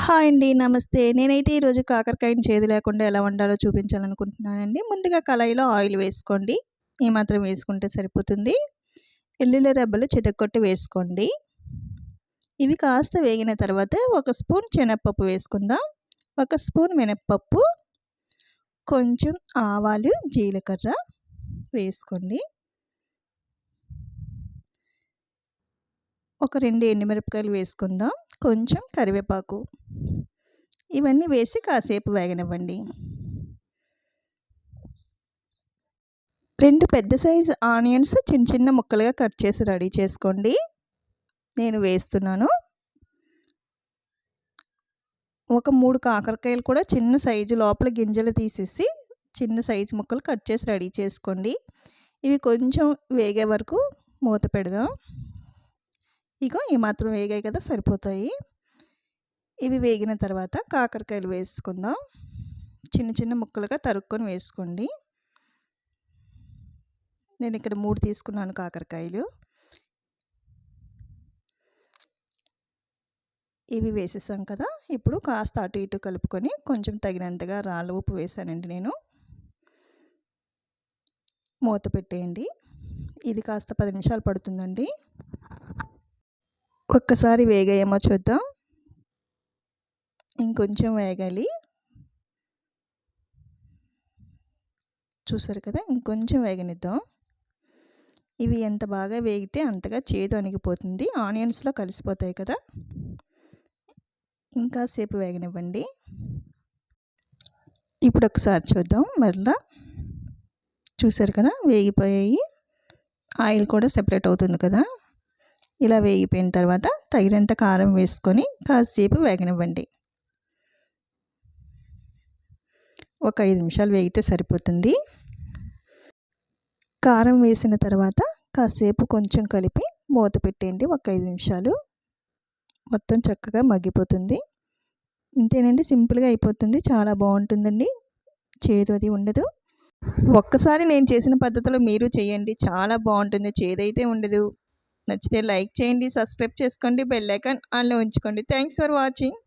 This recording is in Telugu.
హాయ్ అండి. నమస్తే. నేనైతే ఈరోజు కాకరకాయని చేదు లేకుండా ఎలా వండాలో చూపించాలనుకుంటున్నానండి. ముందుగా కళాయిలో ఆయిల్ వేసుకోండి. ఈ మాత్రం వేసుకుంటే సరిపోతుంది. ఎల్లుల్లి రెబ్బలు చితక్కొట్టి వేసుకోండి. ఇవి కాస్త వేగిన తర్వాత ఒక స్పూన్ శనగపప్పు వేసుకుందాం. ఒక స్పూన్ మినప్పప్పు, కొంచెం ఆవాలు, జీలకర్ర వేసుకోండి. ఒక 2 ఎండుమిరపకాయలు వేసుకుందాం. కొంచెం కరివేపాకు. ఇవన్నీ వేసి కాసేపు వేగనివ్వండి. 2 పెద్ద సైజు ఆనియన్స్ చిన్న చిన్న ముక్కలుగా కట్ చేసి రెడీ చేసుకోండి. నేను వేస్తున్నాను. ఒక 3 కాకరకాయలు కూడా చిన్న సైజు లోపల గింజలు తీసేసి చిన్న సైజు ముక్కలు కట్ చేసి రెడీ చేసుకోండి. ఇవి కొంచెం వేగే వరకు మూత పెడదాం. ఇగో ఈ మాత్రం వేగాయి కదా, సరిపోతాయి. ఇవి వేగిన తర్వాత కాకరకాయలు వేసుకుందాం. చిన్న చిన్న ముక్కలుగా తరుక్కొని వేసుకోండి. నేను ఇక్కడ 3 తీసుకున్నాను కాకరకాయలు. ఇవి వేసేసాం కదా, ఇప్పుడు కాస్త అటు ఇటు కలుపుకొని కొంచెం తగినంతగా రాళ్ళ ఉప్పు వేసానండి నేను. మూత పెట్టేయండి. ఇది కాస్త 10 నిమిషాలు పడుతుందండి. ఒక్కసారి వేగాయేమో చూద్దాం. ఇంకొంచెం వేగాలి. చూసారు కదా, ఇంకొంచెం వేగనిద్దాం. ఇవి ఎంత బాగా వేగితే అంతగా చేదు అణిగిపోతుంది. ఆనియన్స్లో కలిసిపోతాయి కదా. ఇంకా సేపు వేగనివ్వండి. ఇప్పుడు ఒకసారి చూద్దాం మరలా. చూసారు కదా, వేగిపోయాయి. ఆయిల్ కూడా సెపరేట్ అవుతుంది కదా. ఇలా వేగిపోయిన తర్వాత తగినంత కారం వేసుకొని కాసేపు వేగనివ్వండి. ఒక 5 నిమిషాలు వేగితే సరిపోతుంది. కారం వేసిన తర్వాత కాసేపు కొంచెం కలిపి మూత పెట్టేయండి. ఒక 5 నిమిషాలు మొత్తం చక్కగా మగ్గిపోతుంది. ఇంతేనండి, సింపుల్గా అయిపోతుంది. చాలా బాగుంటుందండి. చేదు అది ఉండదు. ఒక్కసారి నేను చేసిన పద్ధతిలో మీరు చేయండి. చాలా బాగుంటుంది. చేదైతే ఉండదు. నచ్చితే లైక్ చేయండి, సబ్స్క్రైబ్ చేసుకోండి, బెల్ ఐకాన్ ఆన్లో ఉంచుకోండి. Thanks for watching.